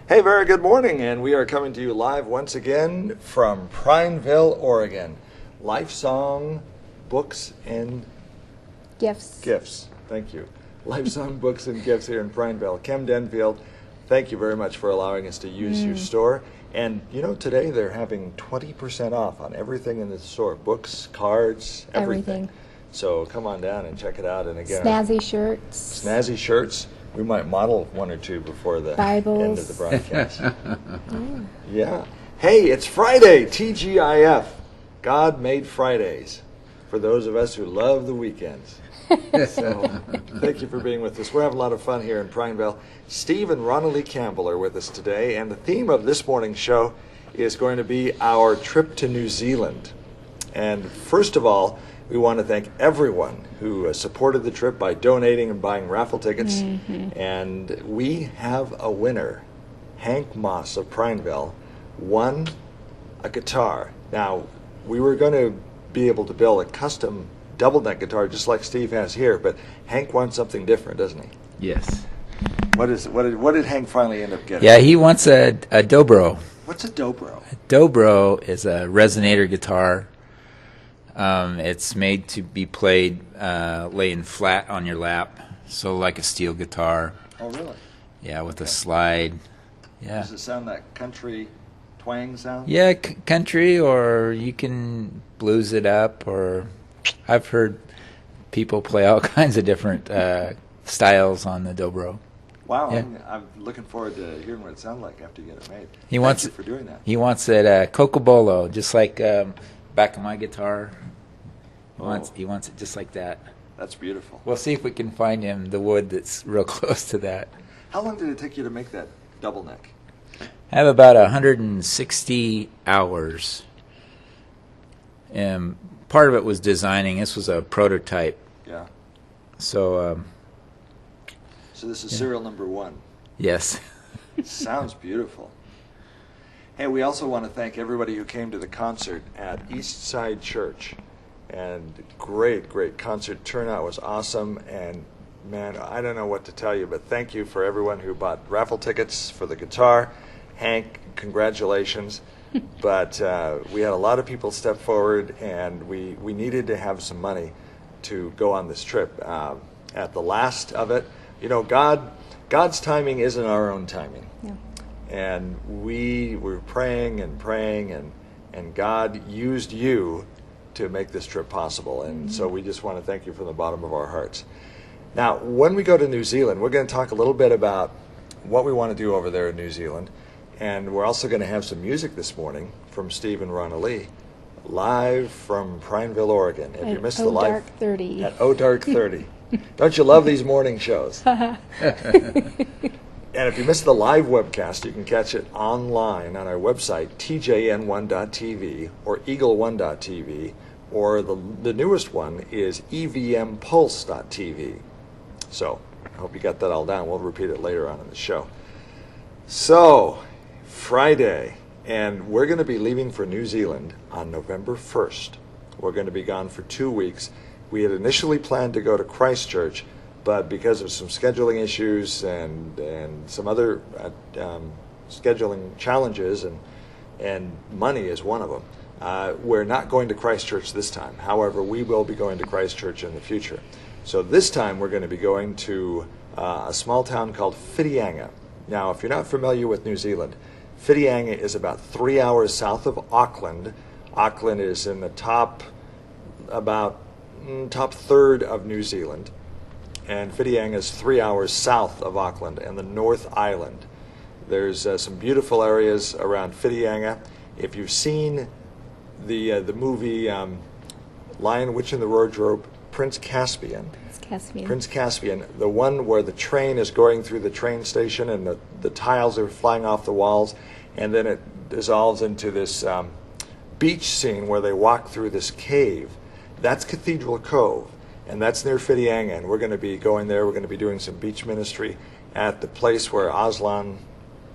Hey, very good morning, and we are coming to you live once again from Prineville, Oregon. Life Song Books and Gifts. Thank you. Life Song Books and Gifts here in Prineville. Kim Denfield, thank you very much for allowing us to use your store. And you know, today they're having 20% off on everything in the store. Books, cards, everything. So come on down and check it out. And again, snazzy shirts. We might model one or two before the Bibles. end of the broadcast. Yeah. Hey, it's Friday, TGIF. God made Fridays for those of us who love the weekends. So thank you for being with us. We're having a lot of fun here in Prineville. Steve and Ronalee Campbell are with us today, and the theme of this morning's show is going to be our trip to New Zealand. And first of all, we want to thank everyone who supported the trip by donating and buying raffle tickets. And we have a winner. Hank Moss of Prineville won a guitar. Now, we were going to be able to build a custom double neck guitar just like Steve has here, but Hank wants something different, doesn't he? Yes. What did Hank finally end up getting? Yeah, he wants a dobro. What's a dobro? A dobro is a resonator guitar. It's made to be played laying flat on your lap, so like a steel guitar. Oh, really? Yeah, with a slide. Yeah. Does it sound like country twang sound? Yeah, country, or you can blues it up, or I've heard people play all kinds of different styles on the dobro. Wow, Yeah. I'm looking forward to hearing what it sounds like after you get it made. Thank you for doing that. He wants it cocobolo, just like back of my guitar. He wants it just like that. That's beautiful. We'll see if we can find him the wood that's real close to that. How long did it take you to make that double neck? I have about 160 hours. And part of it was designing. This was a prototype. Yeah. So, So this is serial number 1. yes. Sounds beautiful. Hey, we also want to thank everybody who came to the concert at Eastside Church. And great concert turnout was awesome. And man, I don't know what to tell you, but thank you for everyone who bought raffle tickets for the guitar. Hank, congratulations. But we had a lot of people step forward, and we needed to have some money to go on this trip. At the last of it, you know, God's timing isn't our own timing. Yeah. And we were praying, and God used you to make this trip possible. And so we just want to thank you from the bottom of our hearts. Now, when we go to New Zealand, we're going to talk a little bit about what we want to do over there in New Zealand. And we're also going to have some music this morning from Steve and Ronalee, live from Prineville, Oregon. If you missed the live Dark 30. At Dark 30. Don't you love these morning shows? And if you missed the live webcast, you can catch it online on our website, TJN1.tv or Eagle1.tv, or the newest one is EVMPulse.tv. So I hope you got that all down. We'll repeat it later on in the show. So, Friday, and we're going to be leaving for New Zealand on November 1st. We're going to be gone for 2 weeks. We had initially planned to go to Christchurch, but because of some scheduling issues and some other scheduling challenges, and money is one of them, we're not going to Christchurch this time. However, we will be going to Christchurch in the future. So this time we're going to be going to a small town called Whitianga. Now, if you're not familiar with New Zealand, Whitianga is about 3 hours south of Auckland. Auckland is in the top third of New Zealand. And Whitianga is 3 hours south of Auckland and the North Island. There's some beautiful areas around Whitianga. If you've seen the movie Lion, Witch, and the Wardrobe, Prince Caspian, the one where the train is going through the train station and the tiles are flying off the walls, and then it dissolves into this beach scene where they walk through this cave. That's Cathedral Cove. And that's near Whitianga, and we're going to be going there. We're going to be doing some beach ministry at the place where Aslan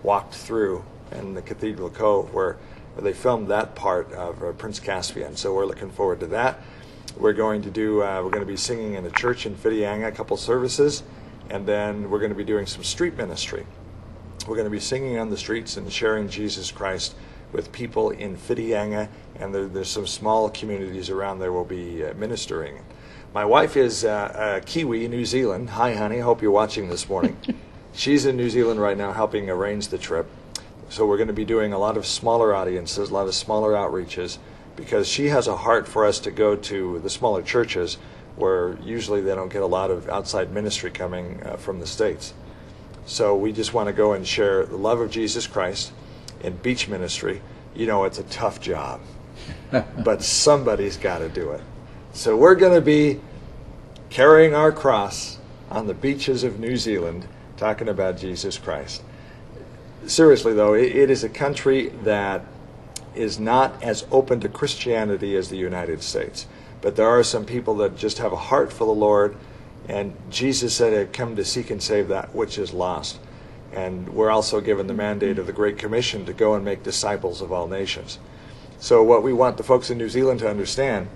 walked through in the Cathedral Cove, where they filmed that part of Prince Caspian. So we're looking forward to that. We're going to be singing in a church in Whitianga, a couple services, and then we're going to be doing some street ministry. We're going to be singing on the streets and sharing Jesus Christ with people in Whitianga, and there's some small communities around there we'll be ministering. My wife is a Kiwi, New Zealand. Hi, honey. Hope you're watching this morning. She's in New Zealand right now helping arrange the trip. So we're going to be doing a lot of smaller audiences, a lot of smaller outreaches, because she has a heart for us to go to the smaller churches where usually they don't get a lot of outside ministry coming from the States. So we just want to go and share the love of Jesus Christ in beach ministry. You know, it's a tough job, but somebody's got to do it. So we're going to be carrying our cross on the beaches of New Zealand, talking about Jesus Christ. Seriously, though, it is a country that is not as open to Christianity as the United States. But there are some people that just have a heart for the Lord, and Jesus said, "I've come to seek and save that which is lost." And we're also given the mandate of the Great Commission to go and make disciples of all nations. So what we want the folks in New Zealand to understand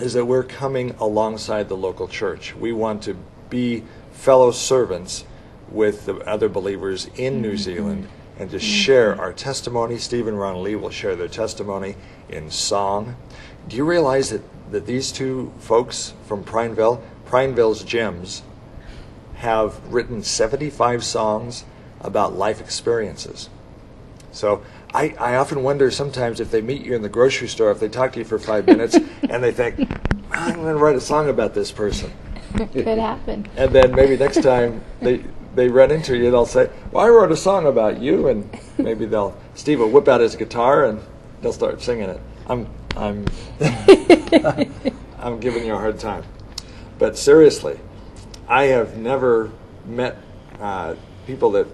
is that we're coming alongside the local church. We want to be fellow servants with the other believers in New Zealand and to share our testimony. Steve and Ronalee will share their testimony in song. Do you realize that these two folks from Prineville's Gems, have written 75 songs about life experiences? So I often wonder sometimes if they meet you in the grocery store, if they talk to you for 5 minutes and they think, I'm going to write a song about this person. Could happen. And then maybe next time they run into you, they'll say, well, I wrote a song about you, and maybe Steve will whip out his guitar and they'll start singing it. I'm I'm giving you a hard time. But seriously, I have never met people that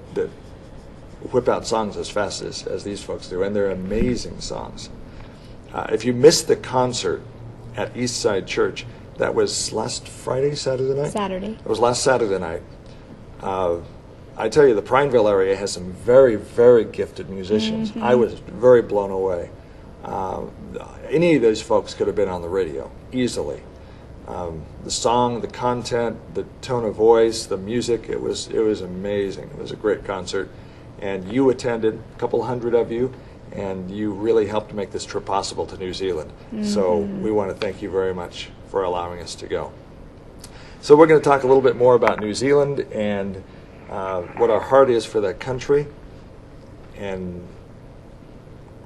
whip out songs as fast as these folks do, and they're amazing songs. If you missed the concert at Eastside Church, that was last Saturday night? Saturday. It was last Saturday night. I tell you, the Prineville area has some very, very gifted musicians. I was very blown away. Any of those folks could have been on the radio, easily. The song, the content, the tone of voice, the music, it was amazing. It was a great concert. And you attended, a couple hundred of you, and you really helped make this trip possible to New Zealand. So we want to thank you very much for allowing us to go. So we're going to talk a little bit more about New Zealand and what our heart is for that country and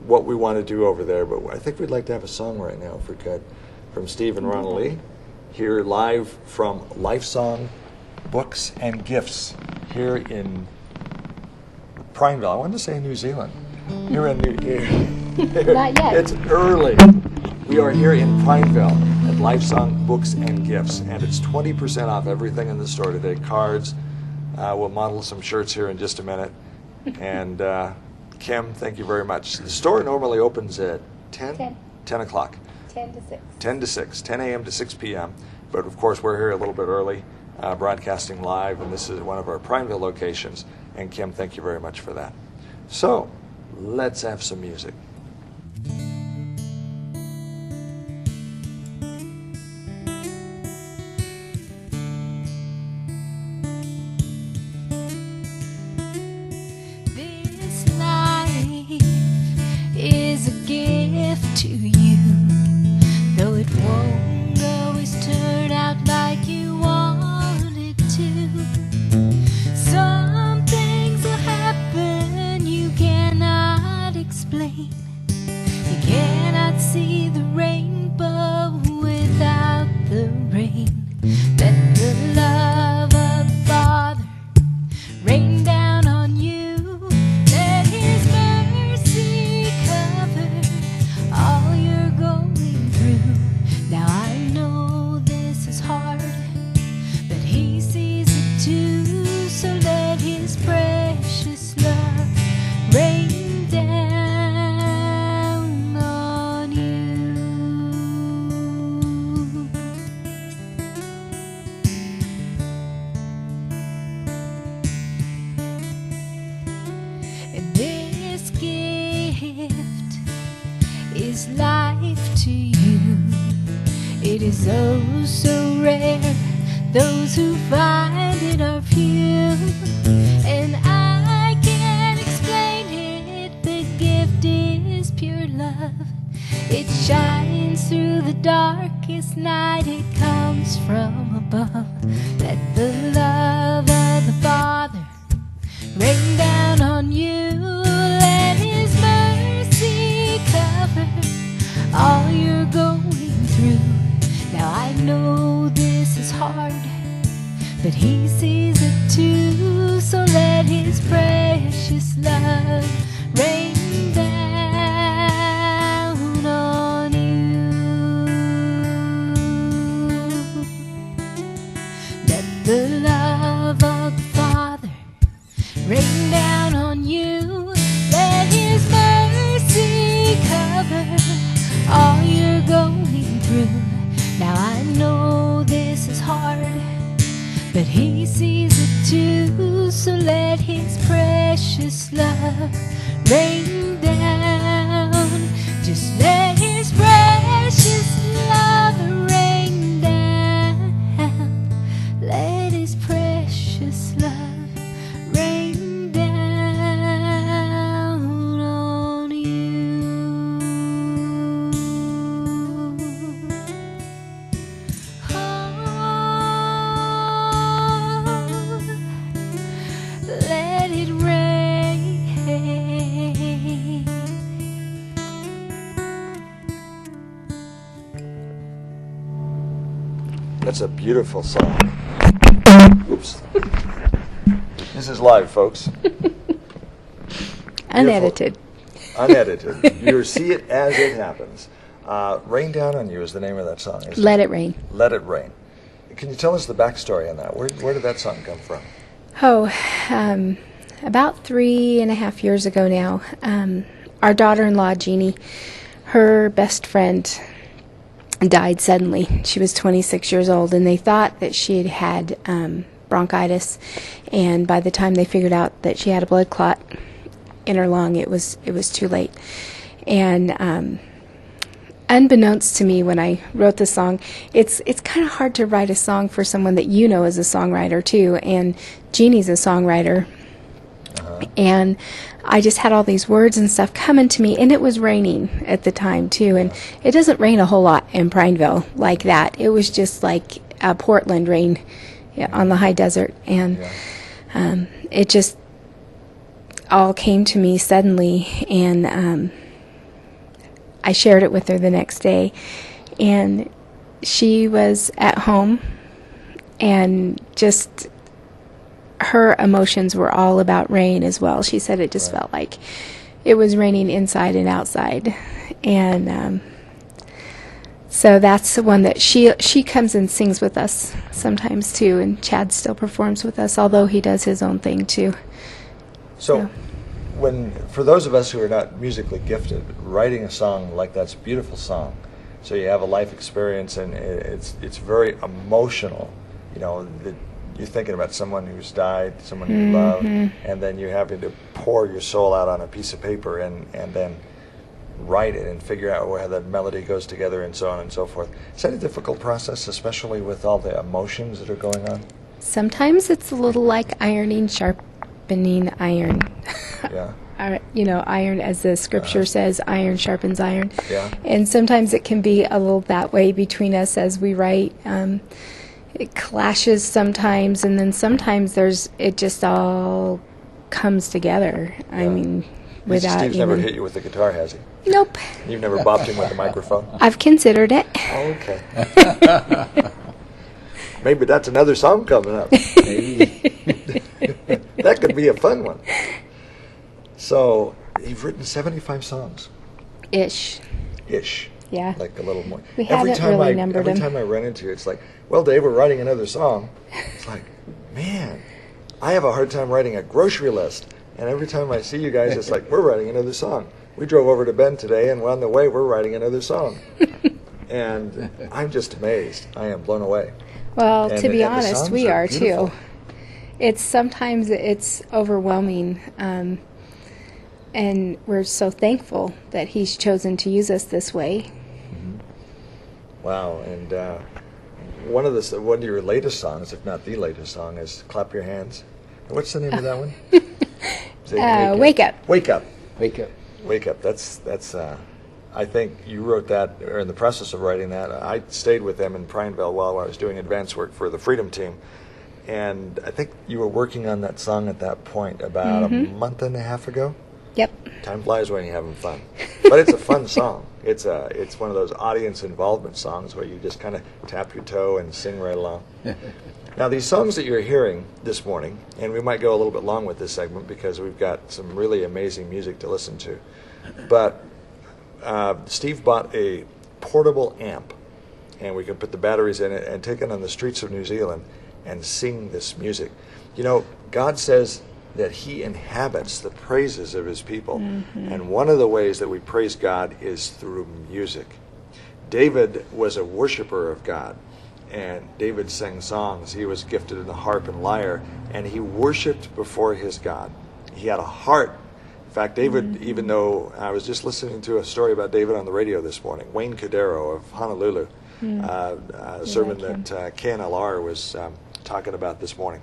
what we want to do over there. But I think we'd like to have a song right now, if we could, from Steve and Ronalee, here live from Life Song Books and Gifts here in Prineville. I wanted to say New Zealand. You're in Not yet. It's early. We are here in Prineville at Life Song Books and Gifts, and it's 20% off everything in the store today. Cards. We'll model some shirts here in just a minute. And Kim, thank you very much. The store normally opens at 10 o'clock. 10 to 6. 10 to 6, 10 a.m. to 6 p.m. But of course, we're here a little bit early, broadcasting live, and this is one of our Prineville locations. And Kim, thank you very much for that. So, let's have some music. This life is a gift to you, though it won't always turn out like you want it to. Some things will happen you cannot explain. You cannot see the rainbow without the rain. Let the love of the Father rain down on you. Let His mercy cover all you're going through. Now I know this is hard, but He sees it too. So let His precious love rain down on you. And this gift is life to you. It is oh so rare. Those who find it are few. And I can't love. It shines through the darkest night. It comes from above. Let the love of the Father rain down on you. Let His mercy cover all you're going through. Now I know this is hard, but He sees it too. So let His precious love rain down on you. Let the love of the Father rain down on you. Let His mercy cover all you're going through. Now I know this is hard, but He sees it too. So let His precious love rain down. Just let His precious love rain down. Let His precious love rain down on you. Oh, let it rain. That's a beautiful song. Oops. This is live, folks. Unedited. Unedited. You see it as it happens. Rain Down on You is the name of that song. Isn't Let It Rain. Let It Rain. Can you tell us the backstory on that? Where did that song come from? Oh, about 3.5 years ago now, our daughter-in-law, Jeannie, her best friend died suddenly. She was 26 years old, and they thought that she had bronchitis, and by the time they figured out that she had a blood clot in her lung, it was too late. And unbeknownst to me, when I wrote the song, it's kind of hard to write a song for someone that you know is a songwriter too, and Jeannie's a songwriter. And I just had all these words and stuff coming to me, and it was raining at the time too, and it doesn't rain a whole lot in Prineville like that. It was just like Portland rain on the high desert, and it just all came to me suddenly, and I shared it with her the next day, and she was at home, and just her emotions were all about rain as well. She said it just felt like it was raining inside and outside, and so that's the one that she comes and sings with us sometimes too, and Chad still performs with us, although he does his own thing too. So, for those of us who are not musically gifted, writing a song like that's a beautiful song. So you have a life experience, and it's very emotional. You know, you're thinking about someone who's died, someone you love, and then you're having to pour your soul out on a piece of paper and then write it and figure out where that melody goes together and so on and so forth. Is that a difficult process, especially with all the emotions that are going on? Sometimes it's a little like sharpening iron. Yeah. Iron, as the scripture says, iron sharpens iron. Yeah. And sometimes it can be a little that way between us as we write. It clashes sometimes, and then sometimes it just all comes together. Yeah. I mean, without Steve's never hit you with the guitar, has he? Nope. You've never bopped him with a microphone? I've considered it. Oh, okay. Maybe that's another song coming up. Maybe. That could be a fun one. So, you've written 75 songs. Ish. Yeah. Like a little more. We haven't really numbered them. Every time I run into you, it's like, well, Dave, we're writing another song. It's like, man, I have a hard time writing a grocery list. And every time I see you guys, it's like, we're writing another song. We drove over to Bend today, and on the way, we're writing another song. And I'm just amazed. I am blown away. Well, and to be the honest, songs we are beautiful. too. Sometimes it's overwhelming. And we're so thankful that He's chosen to use us this way. Mm-hmm. Wow. And one of your latest songs, if not the latest song, is Clap Your Hands. What's the name of that one? Wake Up. Wake Up. Wake Up. Wake Up. That's I think you wrote that, or in the process of writing that. I stayed with them in Prineville while I was doing advance work for the Freedom Team. And I think you were working on that song at that point about a month and a half ago. Yep. Time flies when you're having fun. But it's a fun song. It's one of those audience involvement songs where you just kind of tap your toe and sing right along. Now, these songs that you're hearing this morning, and we might go a little bit long with this segment because we've got some really amazing music to listen to, but Steve bought a portable amp, and we can put the batteries in it and take it on the streets of New Zealand and sing this music. You know, God says that he inhabits the praises of his people. And one of the ways that we praise God is through music. David was a worshiper of God, and David sang songs. He was gifted in the harp and lyre, and he worshiped before his God. He had a heart. In fact, David, even though I was just listening to a story about David on the radio this morning, Wayne Cadero of Honolulu, a sermon that KNLR was talking about this morning.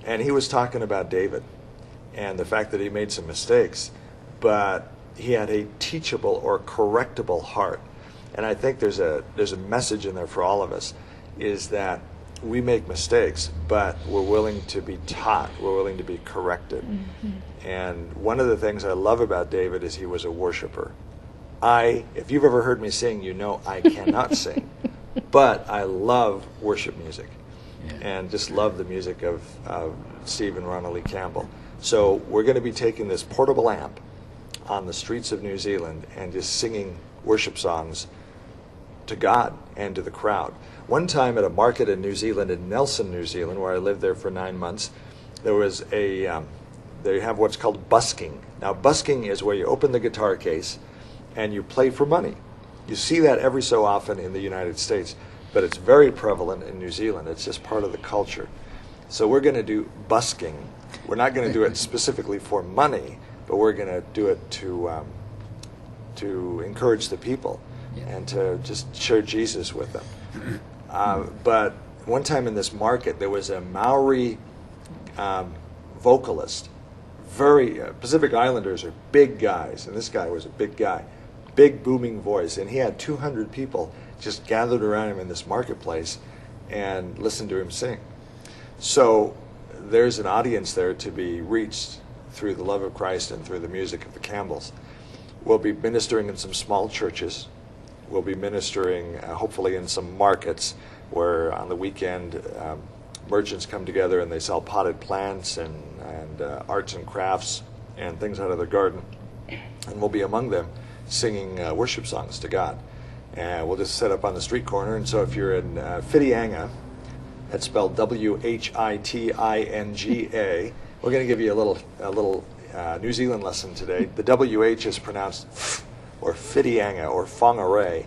And he was talking about David and the fact that he made some mistakes, but he had a teachable or correctable heart. And I think there's a message in there for all of us, is that we make mistakes, but we're willing to be taught. We're willing to be corrected. And one of the things I love about David is he was a worshiper. If you've ever heard me sing, you know I cannot sing, but I love worship music. And just love the music of Steve and Ronalee Campbell. So we're going to be taking this portable amp on the streets of New Zealand and just singing worship songs to God and to the crowd. One time at a market in New Zealand, in Nelson, New Zealand, where I lived there for 9 months, there was they have what's called busking. Now, busking is where you open the guitar case and you play for money. You see that every so often in the United States, but it's very prevalent in New Zealand. It's just part of the culture. So we're going to do busking. We're not going to do it specifically for money, but we're going to do it to encourage the people and to just share Jesus with them. But one time in this market, there was a Maori vocalist. Very Pacific Islanders are big guys, and this guy was a big guy, big booming voice, and he had 200 people just gathered around him in this marketplace and listened to him sing. So there's an audience there to be reached through the love of Christ and through the music of the Campbells. We'll be ministering in some small churches. We'll be ministering hopefully in some markets where on the weekend merchants come together and they sell potted plants and arts and crafts and things out of their garden. And we'll be among them singing worship songs to God. And we'll just set up on the street corner. And so if you're in Whitianga, that's spelled Whitinga, we're going to give you a little New Zealand lesson today. The WH is pronounced F, or Whitianga, or Whangarei.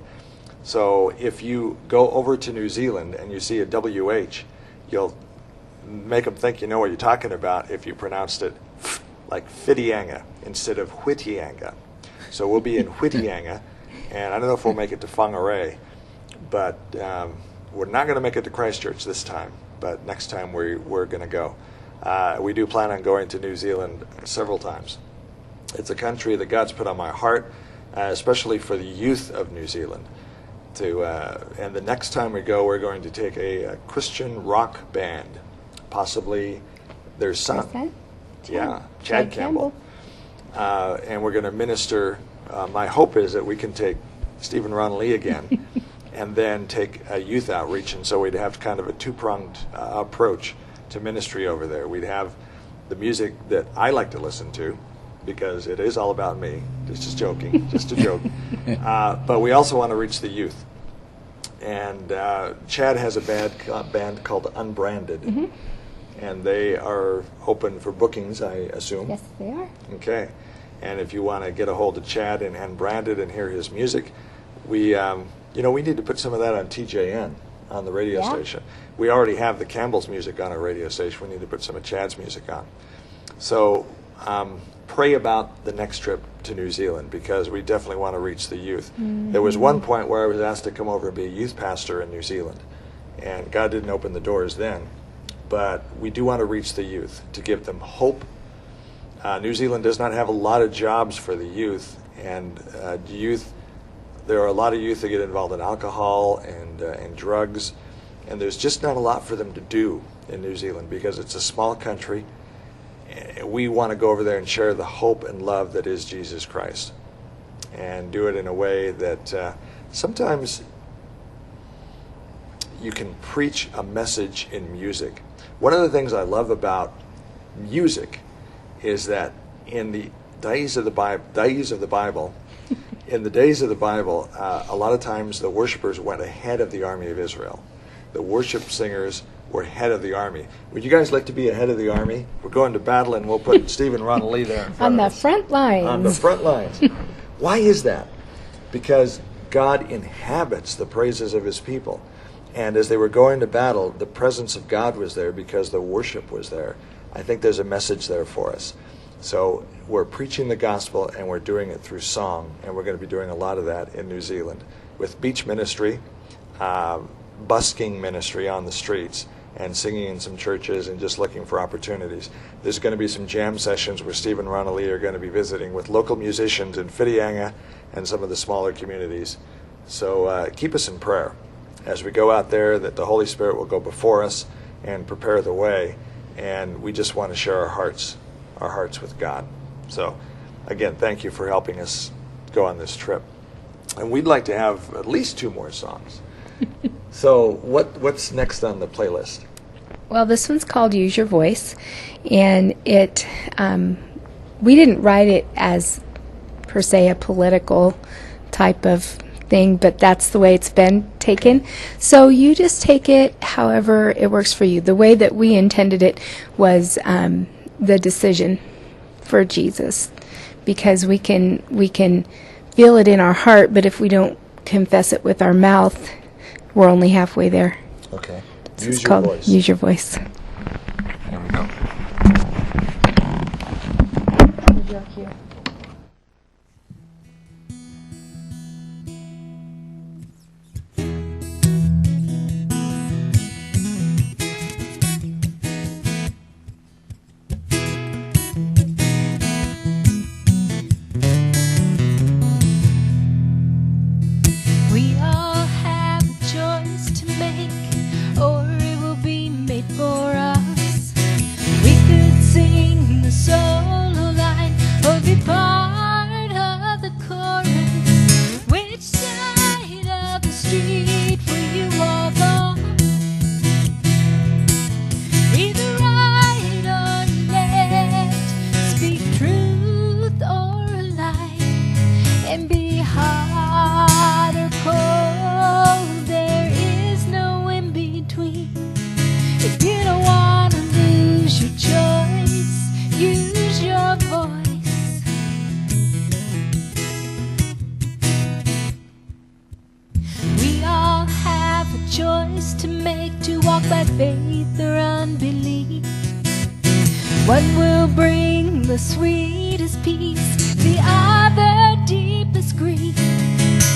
So if you go over to New Zealand and you see a WH, you'll make them think you know what you're talking about if you pronounced it like Whitianga instead of Whitianga. So we'll be in Whitianga. And I don't know if we'll make it to Whangarei, but we're not going to make it to Christchurch this time. But next time we're going to go. We do plan on going to New Zealand several times. It's a country that God's put on my heart, especially for the youth of New Zealand. And the next time we go, we're going to take a Christian rock band, possibly their son. Chad Campbell. And we're going to minister. My hope is that we can take Steve and Ronalee again and then take a youth outreach. And so we'd have kind of a two-pronged approach to ministry over there. We'd have the music that I like to listen to because it is all about me. Just joking, just a joke. But we also want to reach the youth. And Chad has a band called Unbranded. And they are open for bookings, I assume. Yes, they are. Okay. And if you want to get a hold of Chad and Unbranded and hear his music, we need to put some of that on TJN, on the radio station. We already have the Campbell's music on our radio station. We need to put some of Chad's music on. So pray about the next trip to New Zealand because we definitely want to reach the youth. There was one point where I was asked to come over and be a youth pastor in New Zealand, and God didn't open the doors then. But we do want to reach the youth, to give them hope. New Zealand does not have a lot of jobs for the youth, And youth, there are a lot of youth that get involved in alcohol and drugs, and there's just not a lot for them to do in New Zealand because it's a small country. We want to go over there and share the hope and love that is Jesus Christ, and do it in a way that sometimes you can preach a message in music. One of the things I love about music is that in the days of the Bible, a lot of times the worshipers went ahead of the army of Israel. The worship singers were head of the army. Would you guys like to be ahead of the army? We're going to battle, and we'll put Steve and Ronalee there in front On of the us. front lines. On the front lines. Why is that? Because God inhabits the praises of his people. And as they were going to battle, the presence of God was there because the worship was there. I think there's a message there for us. So we're preaching the gospel, and we're doing it through song, and we're going to be doing a lot of that in New Zealand with beach ministry, busking ministry on the streets, and singing in some churches and just looking for opportunities. There's going to be some jam sessions where Steve and Ronalee are going to be visiting with local musicians in Whitianga and some of the smaller communities. So keep us in prayer as we go out there, that the Holy Spirit will go before us and prepare the way, and we just want to share our hearts with God. So again, thank you for helping us go on this trip. And we'd like to have at least 2 more songs. So what's next on the playlist? Well, this one's called Use Your Voice, and it we didn't write it as per se a political type of thing, but that's the way it's been taken. So you just take it however it works for you. The way that we intended it was the decision for Jesus, because we can feel it in our heart, but if we don't confess it with our mouth, we're only halfway there. Okay. So it's called Voice. Use Your Voice. Here we go. We all have a choice to make, or it will be made for us. We could sing the solo line or be part of the chorus. Which side of the street will you walk on? Either right or left, speak truth or a lie, and be hot or cold, there is no in between. If you don't want to lose your choice, use your voice. We all have a choice to make, to walk by faith or unbelief. One will bring the sweetest peace, the other deepest grief.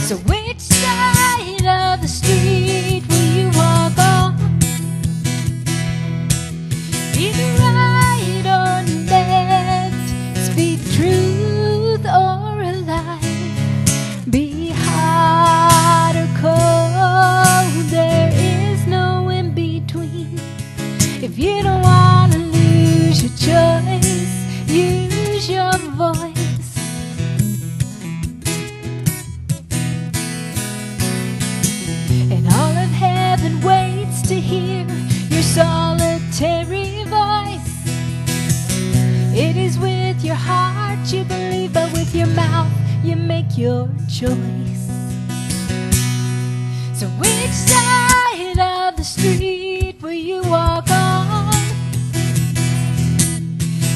So which side of the street will you walk on? Either right or left, speak truth or a lie, be hot or cold, there is no in between. If you don't want to lose your choice, use your voice. And all of heaven waits to hear your solitary voice. It is with your heart you believe, but with your mouth you make your choice. So which side of the street will you walk on?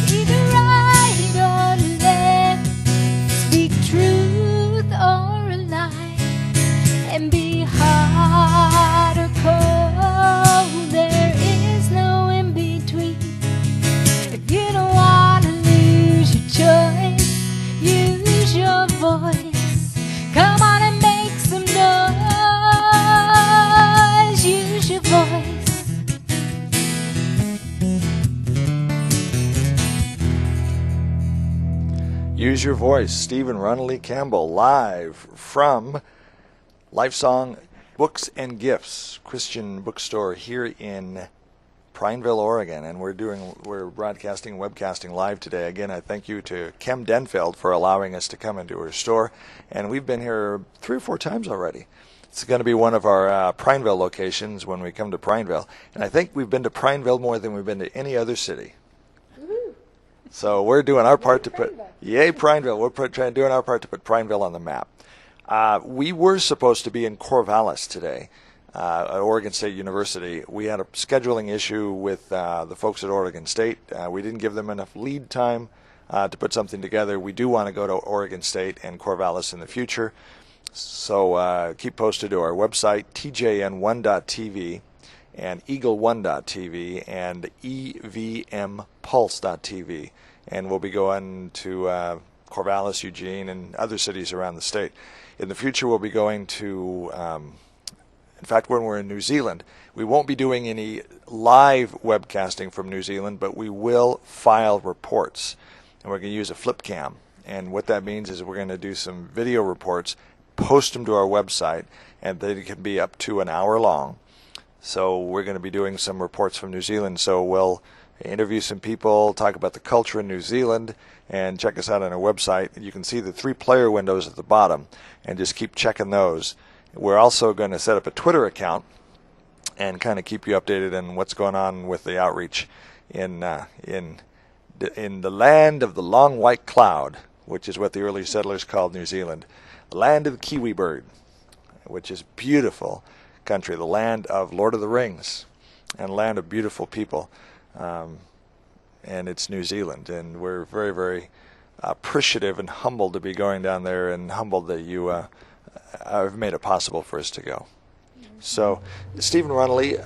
Either right or left, speak truth or a lie, and be hot or cold, there is no in between. If you don't want to lose your choice, use your voice. Come on and make some noise, use your voice. Use Your Voice, Steve and Ronalee Campbell, live from Lifesong Books and Gifts, Christian bookstore here in Prineville, Oregon, and we're broadcasting, webcasting live today. Again, I thank you to Kim Denfeld for allowing us to come into her store, and we've been here 3 or 4 times already. It's going to be one of our Prineville locations when we come to Prineville, and I think we've been to Prineville more than we've been to any other city. So we're doing our part to put, yay Prineville, we're doing our part to put Prineville on the map. We were supposed to be in Corvallis today at Oregon State University. We had a scheduling issue with the folks at Oregon State. We didn't give them enough lead time to put something together. We do want to go to Oregon State and Corvallis in the future. So keep posted to our website, TJN1.tv. and Eagle1.tv and EVMPulse.tv. And we'll be going to Corvallis, Eugene, and other cities around the state. In the future, we'll be going to, in fact, when we're in New Zealand, we won't be doing any live webcasting from New Zealand, but we will file reports. And we're going to use a flip cam. And what that means is we're going to do some video reports, post them to our website, and they can be up to an hour long. So we're going to be doing some reports from New Zealand. So we'll interview some people, talk about the culture in New Zealand, and check us out on our website. You can see the 3 player windows at the bottom, and just keep checking those. We're also going to set up a Twitter account and kind of keep you updated on what's going on with the outreach in the land of the long white cloud, which is what the early settlers called New Zealand, the land of the kiwi bird, which is beautiful country, the land of Lord of the Rings, and land of beautiful people, and it's New Zealand, and we're very, very appreciative and humbled to be going down there, and humbled that you have made it possible for us to go. So, Steve and Ronalee,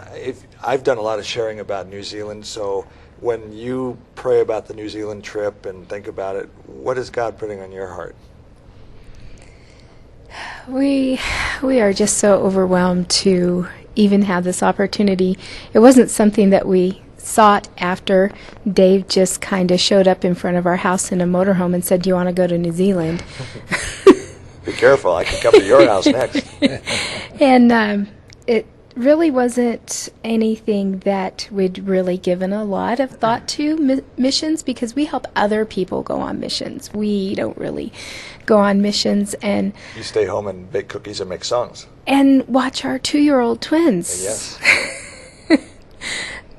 I've done a lot of sharing about New Zealand, so when you pray about the New Zealand trip and think about it, what is God putting on your heart? We are just so overwhelmed to even have this opportunity. It wasn't something that we sought after. Dave just kind of showed up in front of our house in a motorhome and said, "Do you want to go to New Zealand?" Be careful, I can come to your house next. And it really wasn't anything that we'd really given a lot of thought to, missions, because we help other people go on missions. We don't really go on missions. And you stay home and bake cookies and make songs. And watch our 2-year-old twins. Yes.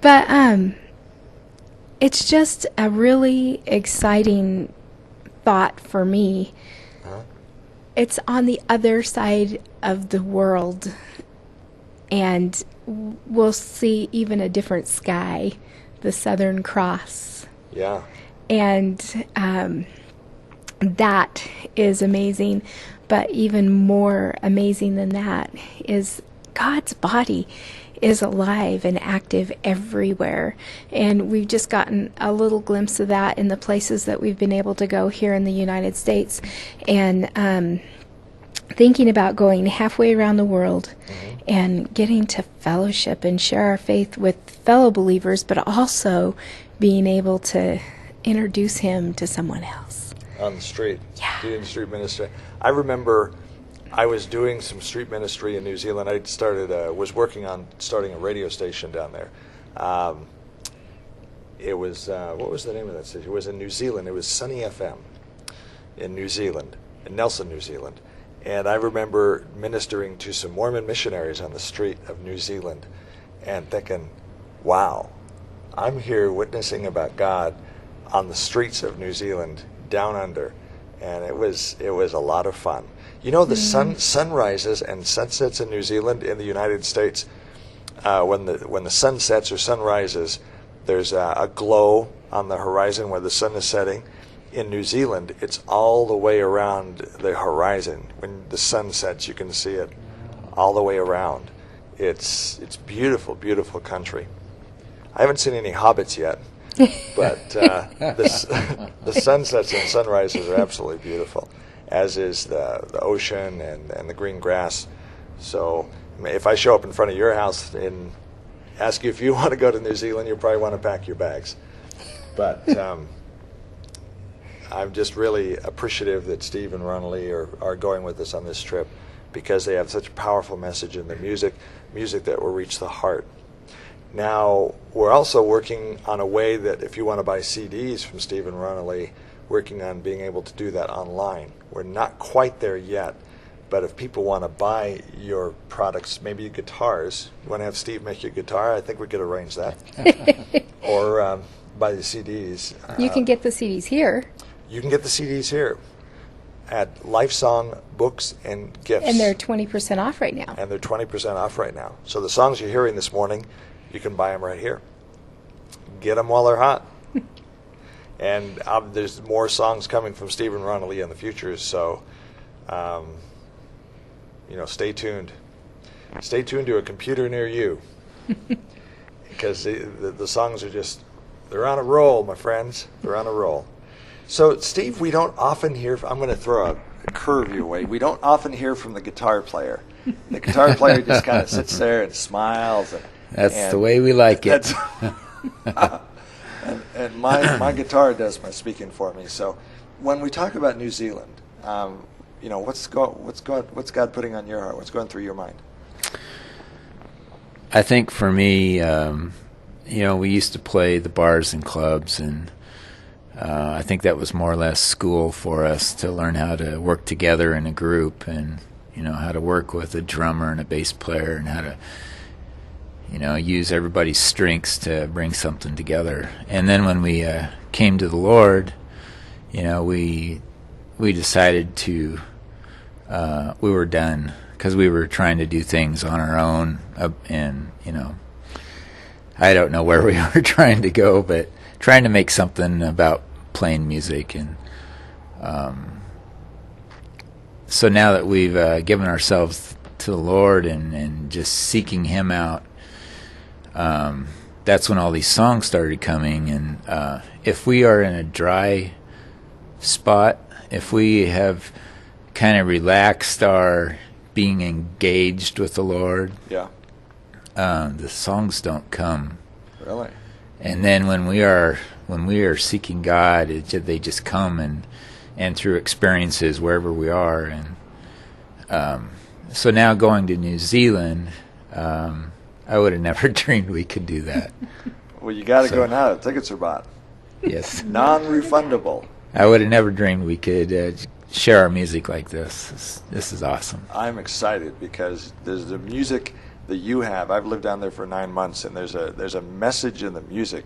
But it's just a really exciting thought for me. Huh? It's on the other side of the world, and we'll see even a different sky, the Southern Cross. Yeah. And that is amazing. But even more amazing than that is God's body is alive and active everywhere. And we've just gotten a little glimpse of that in the places that we've been able to go here in the United States. And thinking about going halfway around the world and getting to fellowship and share our faith with fellow believers, but also being able to introduce him to someone else. On the street. Yeah. Doing street ministry. I remember I was doing some street ministry in New Zealand. I was working on starting a radio station down there. It was, what was the name of that station? It was in New Zealand. It was Sunny FM in New Zealand, in Nelson, New Zealand. And I remember ministering to some Mormon missionaries on the street of New Zealand and thinking, wow, I'm here witnessing about God on the streets of New Zealand, down under. And it was a lot of fun. You know, the sunrises and sunsets in New Zealand, in the United States, when the sun sets or sun rises, there's a glow on the horizon where the sun is setting. In New Zealand, it's all the way around the horizon. When the sun sets, you can see it all the way around. It's beautiful, beautiful country. I haven't seen any hobbits yet, but the sunsets and sunrises are absolutely beautiful, as is the ocean and the green grass. So if I show up in front of your house and ask you if you want to go to New Zealand, you probably want to pack your bags. But I'm just really appreciative that Steve and Ronalee are going with us on this trip, because they have such a powerful message in their music that will reach the heart. Now, we're also working on a way that if you want to buy CDs from Steve and Ronalee, working on being able to do that online. We're not quite there yet, but if people want to buy your products, maybe guitars, you want to have Steve make you a guitar, I think we could arrange that. Or buy the CDs. You can get the CDs here. You can get the CDs here at Lifesong Books and Gifts. And they're 20% off right now. And they're 20% off right now. So the songs you're hearing this morning, you can buy them right here. Get them while they're hot. And there's more songs coming from Steve and Ronalee in the future, so stay tuned. Stay tuned to a computer near you, because the songs are they're on a roll, my friends. They're on a roll. So, Steve, we don't often hear, I'm going to throw a curve your way, we don't often hear from the guitar player. The guitar player just kind of sits there and smiles. That's the way we like it. And my guitar does my speaking for me. So when we talk about New Zealand, what's God putting on your heart? What's going through your mind? I think for me, we used to play the bars and clubs, and I think that was more or less school for us to learn how to work together in a group, and how to work with a drummer and a bass player, and how to use everybody's strengths to bring something together. And then when we came to the Lord, we decided to we were done, because we were trying to do things on our own, and I don't know where we were trying to go, but trying to make something about playing music. And so now that we've given ourselves to the Lord and just seeking Him out, that's when all these songs started coming. And if we are in a dry spot, if we have kind of relaxed our being engaged with the Lord, the songs don't come. Really? And then when we are seeking God, they just come, and through experiences wherever we are. And so now going to New Zealand, I would have never dreamed we could do that. Well, you got to go now. The tickets are bought. Yes. Non-refundable. I would have never dreamed we could share our music like this. This is awesome. I'm excited because there's the music that you have. I've lived down there for 9 months, and there's a message in the music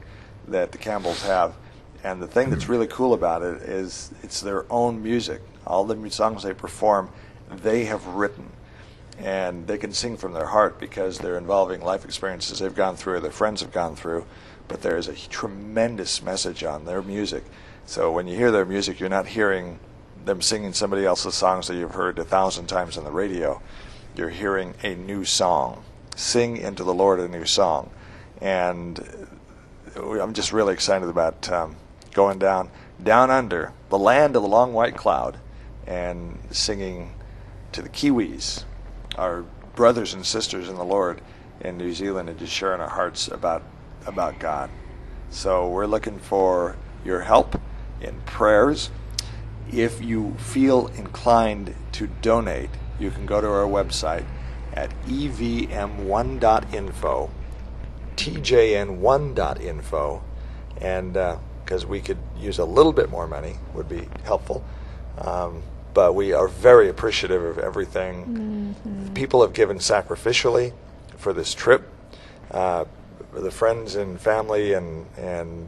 that the Campbells have. And the thing that's really cool about it is it's their own music. All the songs they perform, they have written. And they can sing from their heart because they're involving life experiences they've gone through or their friends have gone through. But there is a tremendous message on their music. So when you hear their music, you're not hearing them singing somebody else's songs that you've heard 1,000 times on the radio. You're hearing a new song. Sing into the Lord a new song. And I'm just really excited about going down under the land of the long white cloud and singing to the Kiwis, our brothers and sisters in the Lord in New Zealand, and just sharing our hearts about God. So we're looking for your help in prayers. If you feel inclined to donate, you can go to our website at evm1.info, tjn1.info, and because we could use a little bit more money, would be helpful. But we are very appreciative of everything. Mm-hmm. People have given sacrificially for this trip. The friends and family and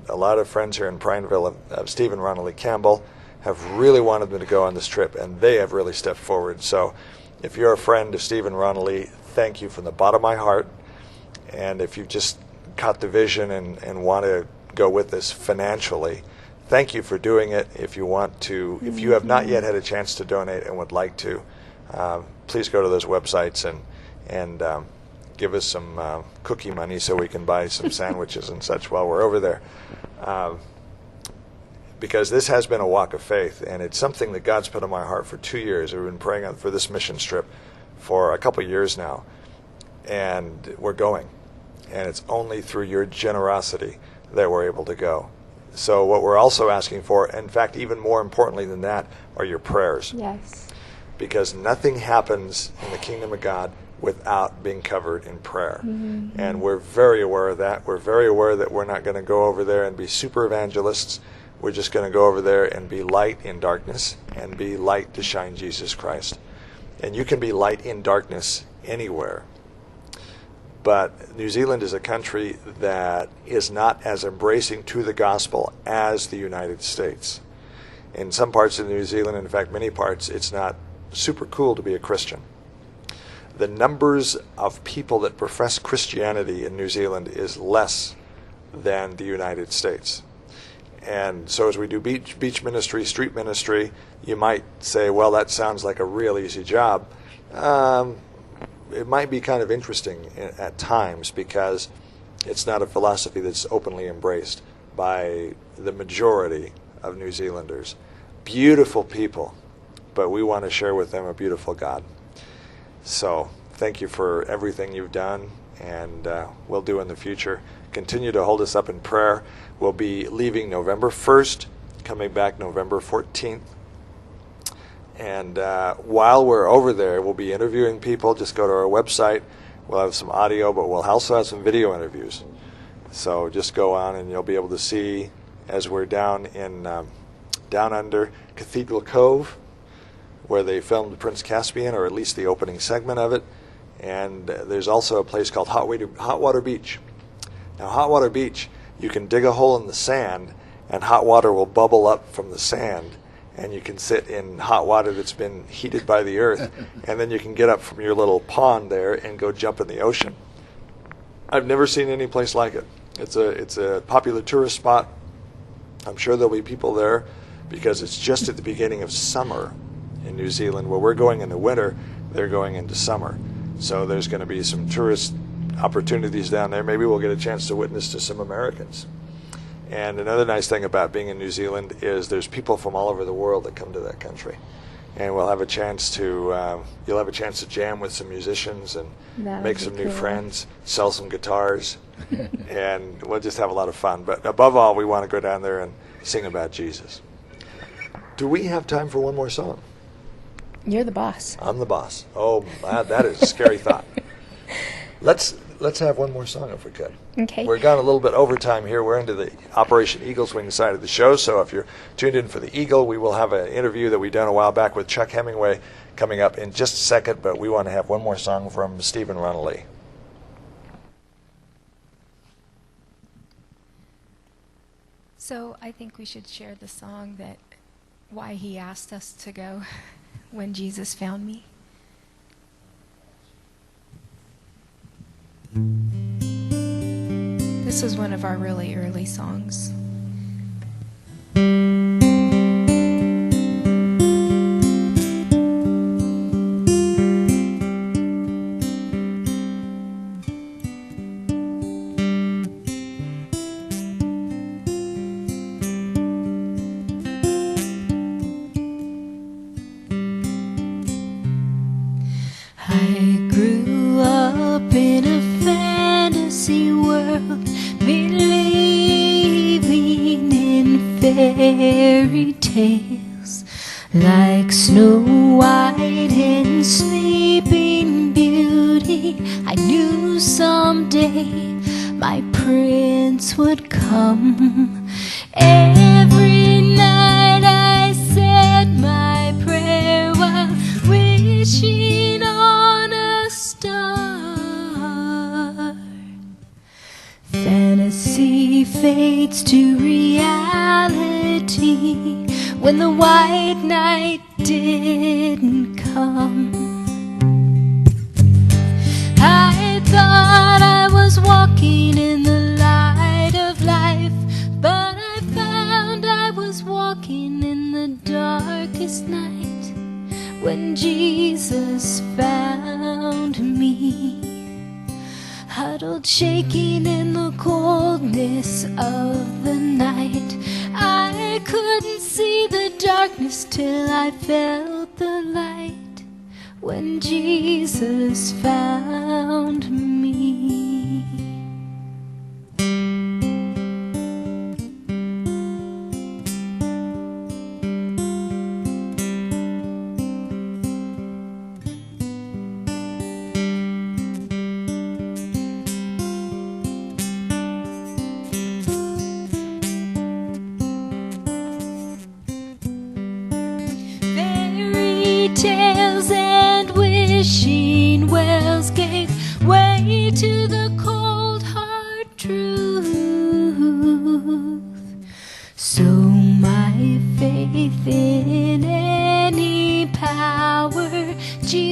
a lot of friends here in Prineville of Steve and Ronalee Campbell have really wanted them to go on this trip, and they have really stepped forward. So if you're a friend of Steve and Ronalee, thank you from the bottom of my heart. And if you've just caught the vision and want to go with us financially, thank you for doing it. If you want to, if you have not yet had a chance to donate and would like to, please go to those websites and give us some cookie money so we can buy some sandwiches and such while we're over there. Because this has been a walk of faith, and it's something that God's put on my heart for 2 years. We've been praying for this mission trip for a couple years now, and we're going. And it's only through your generosity that we're able to go. So what we're also asking for, in fact, even more importantly than that, are your prayers. Yes. Because nothing happens in the kingdom of God without being covered in prayer. Mm-hmm. And we're very aware of that. We're very aware that we're not going to go over there and be super evangelists. We're just going to go over there and be light in darkness and be light to shine Jesus Christ. And you can be light in darkness anywhere. But New Zealand is a country that is not as embracing to the gospel as the United States. In some parts of New Zealand, in fact many parts, it's not super cool to be a Christian. The numbers of people that profess Christianity in New Zealand is less than the United States. And so as we do beach ministry, street ministry, you might say, well, that sounds like a real easy job. It might be kind of interesting at times because it's not a philosophy that's openly embraced by the majority of New Zealanders. Beautiful people, but we want to share with them a beautiful God. So thank you for everything you've done and will do in the future. Continue to hold us up in prayer. We'll be leaving November 1st, coming back November 14th. And while we're over there, we'll be interviewing people. Just go to our website. We'll have some audio, but we'll also have some video interviews. So just go on and you'll be able to see as we're down in down under Cathedral Cove, where they filmed Prince Caspian, or at least the opening segment of it. And there's also a place called Hot Water Beach. Now, Hot Water Beach, you can dig a hole in the sand, and hot water will bubble up from the sand, and you can sit in hot water that's been heated by the earth, and then you can get up from your little pond there and go jump in the ocean. I've never seen any place like it. It's a popular tourist spot. I'm sure there'll be people there because it's just at the beginning of summer in New Zealand. Where we're going in the winter, they're going into summer. So there's going to be some tourist opportunities down there. Maybe we'll get a chance to witness to some Americans. And another nice thing about being in New Zealand is there's people from all over the world that come to that country. And we'll have a chance to, you'll have a chance to jam with some musicians and make some new friends, sell some guitars, and we'll just have a lot of fun. But above all, we want to go down there and sing about Jesus. Do we have time for one more song? You're the boss. I'm the boss. Oh, that is a scary thought. Let's have one more song if we could. Okay. We're gone a little bit overtime here. We're into the Operation Eagle's Wing side of the show, so if you're tuned in for the Eagle, we will have an interview that we done a while back with Chuck Hemingway coming up in just a second, but we want to have one more song from Steve and Ronalee. So I think we should share the song that why he asked us to go when Jesus found me. This is one of our really early songs. I grew up in a fantasy world, believing in fairy tales, like Snow White and Sleeping Beauty. I knew someday my prince would come. Every night I said my prayer while wishing on a star. Fantasy fades to reality when the white knight didn't come. I thought I was walking in the light of life, but I found I was walking in the darkest night when Jesus found me. Huddled, shaking in the coldness of the night, I couldn't see the darkness till I felt the light when Jesus found me.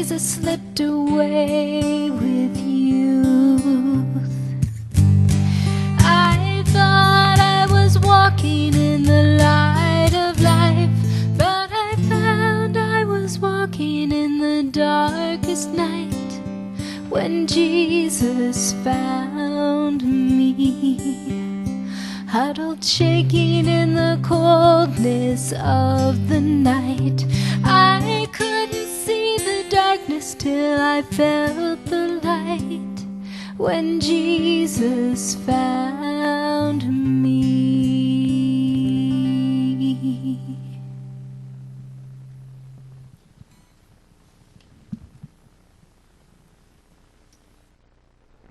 Jesus slipped away with youth. I thought I was walking in the light of life, but I found I was walking in the darkest night when Jesus found me, huddled, shaking in the coldness of the night. I couldn't see the darkness till I felt the light when Jesus found me.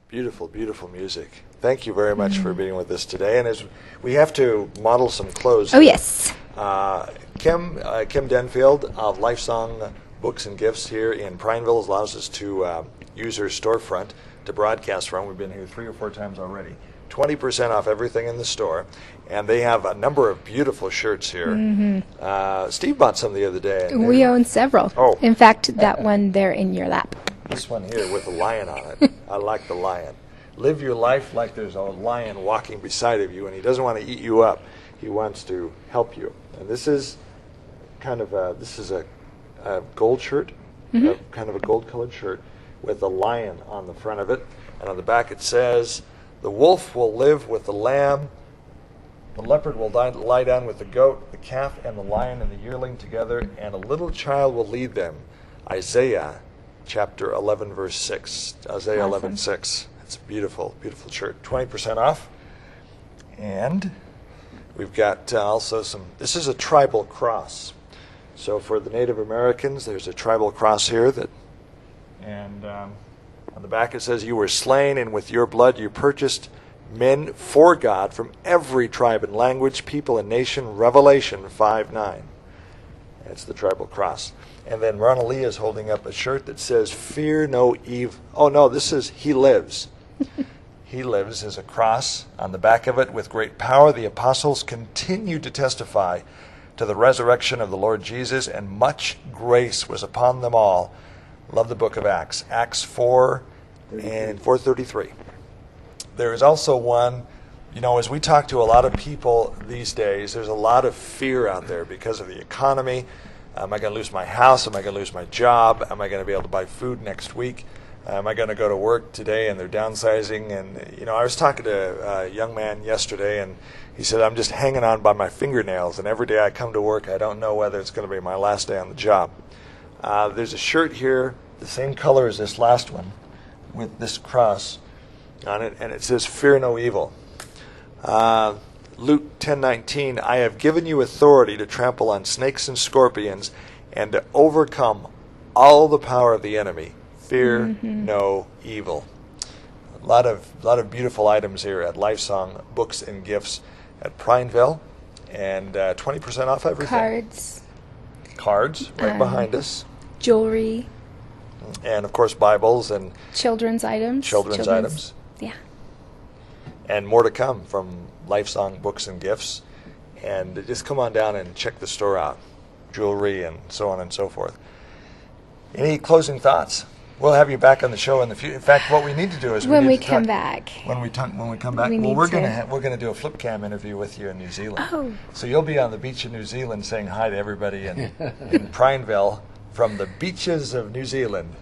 Beautiful, beautiful music. Thank you very much for being with us today. And as we have to model some clothes. Oh, yes. Kim Denfield of Lifesong Books and Gifts here in Prineville allows us to use her storefront to broadcast from. We've been here 3 or 4 times already. 20% off everything in the store. And they have a number of beautiful shirts here. Steve bought some the other day. And We own several. Oh. In fact, that one there in your lap. This one here with a lion on it. I like the lion. Live your life like there's a lion walking beside of you, and he doesn't want to eat you up. He wants to help you. And this is kind of a gold shirt, kind of a gold-colored shirt with a lion on the front of it. And on the back it says, "The wolf will live with the lamb, the leopard will lie down with the goat, the calf and the lion and the yearling together, and a little child will lead them." Isaiah chapter 11, verse 6. Isaiah 11, 6. It's a beautiful, beautiful shirt. 20% off. And we've got also this is a tribal cross. So for the Native Americans, there's a tribal cross here and on the back it says, "You were slain, and with your blood you purchased men for God from every tribe and language, people and nation." Revelation 5:9. That's the tribal cross. And then Ronalee is holding up a shirt that says, "Fear no evil." Oh no, this is "He lives." He lives is a cross on the back of it. "With great power the apostles continued to testify to the resurrection of the Lord Jesus, and much grace was upon them all." Love the book of Acts. Acts 4 and 4:33. There is also one, as we talk to a lot of people these days, there's a lot of fear out there because of the economy. Am I going to lose my house? Am I going to lose my job? Am I going to be able to buy food next week? Am I going to go to work today and they're downsizing? And, I was talking to a young man yesterday, and he said, "I'm just hanging on by my fingernails, and every day I come to work, I don't know whether it's going to be my last day on the job." There's a shirt here, the same color as this last one, with this cross on it, and it says, "Fear no evil." Luke 10:19, "I have given you authority to trample on snakes and scorpions and to overcome all the power of the enemy. Fear no evil." A lot of beautiful items here at Lifesong Books and Gifts at Prineville, and 20% off everything. Cards right behind us. Jewelry. And of course Bibles and Children's items. Yeah. And more to come from Lifesong Books and Gifts. And just come on down and check the store out. Jewelry and so on and so forth. Any closing thoughts? We'll have you back on the show in the future. In fact, what we need to do is when we come back. When we come back, we're going to do a flip cam interview with you in New Zealand. Oh. So you'll be on the beach in New Zealand saying hi to everybody in Prineville from the beaches of New Zealand.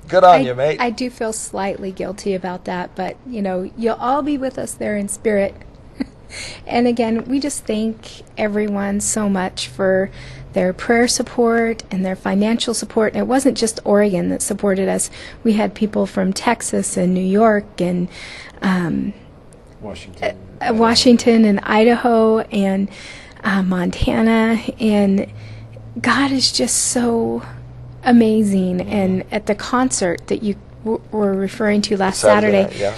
Good on you, mate. I do feel slightly guilty about that, but you'll all be with us there in spirit. And again, we just thank everyone so much for their prayer support and their financial support. And it wasn't just Oregon that supported us. We had people from Texas and New York and Washington and Idaho and Montana. And God is just so amazing. And at the concert that you were referring to last Saturday, yeah.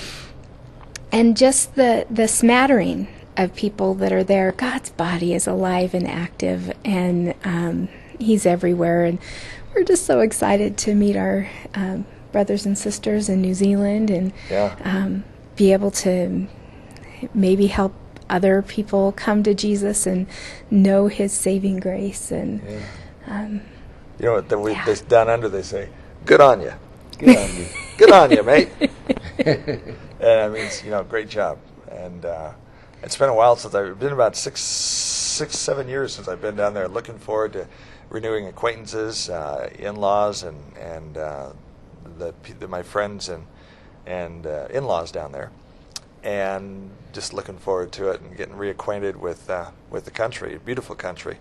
And just the smattering of people that are there, God's body is alive and active, and He's everywhere. And we're just so excited to meet our brothers and sisters in New Zealand and be able to maybe help other people come to Jesus and know His saving grace. And down under they say, Good on you. Good on you. Good on you, mate. And I mean, great job. And it's been a while since I've been about 7 years since I've been down there. Looking forward to renewing acquaintances, in-laws, and my friends and in-laws down there, and just looking forward to it and getting reacquainted with the country, beautiful country,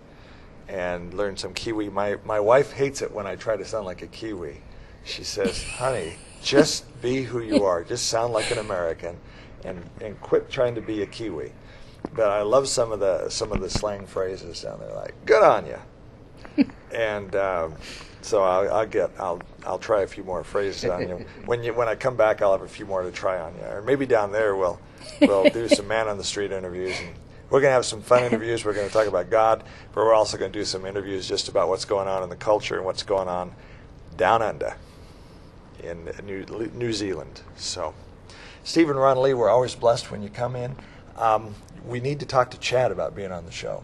and learn some Kiwi. My wife hates it when I try to sound like a Kiwi. She says, "Honey, just be who you are. Just sound like an American, and quit trying to be a Kiwi." But I love some of the slang phrases down there, like "good on you," and so I'll try a few more phrases on you. When I come back, I'll have a few more to try on you, or maybe down there we'll do some man on the street interviews, and we're going to have some fun interviews. We're going to talk about God, but we're also going to do some interviews just about what's going on in the culture and what's going on down under in New Zealand. So, Steve and Ronalee, we're always blessed when you come in. We need to talk to Chad about being on the show.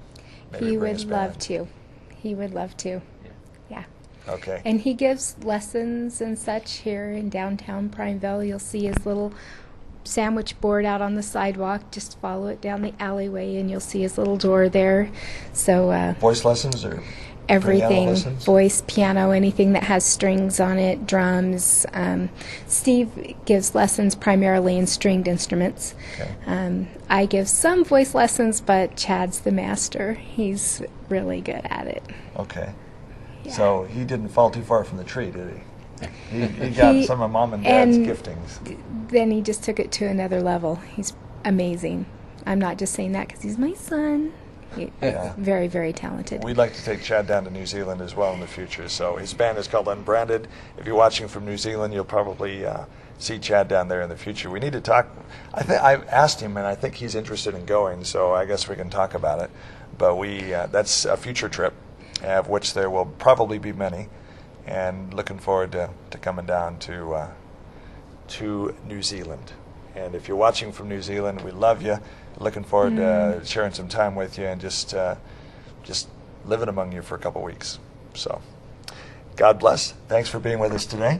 Maybe He bring would us love back. to. He would love to. Yeah. Okay. And he gives lessons and such here in downtown Prineville. You'll see his little sandwich board out on the sidewalk. Just follow it down the alleyway, and you'll see his little door there. So Voice lessons or everything, piano lessons? voice, piano, anything that has strings on it, drums. Steve gives lessons primarily in stringed instruments. Okay. I give some voice lessons, but Chad's the master. He's really good at it. Okay. Yeah. So he didn't fall too far from the tree, did he? He got some of Mom and Dad's giftings. Then he just took it to another level. He's amazing. I'm not just saying that because he's my son. He's very, very talented. We'd like to take Chad down to New Zealand as well in the future. So his band is called Unbranded. If you're watching from New Zealand, you'll probably see Chad down there in the future. We need to talk. I asked him, and I think he's interested in going. So I guess we can talk about it. But that's a future trip, of which there will probably be many. And looking forward to coming down to New Zealand. And if you're watching from New Zealand, we love you. Looking forward to sharing some time with you and just living among you for a couple weeks. So, God bless. Thanks for being with us today.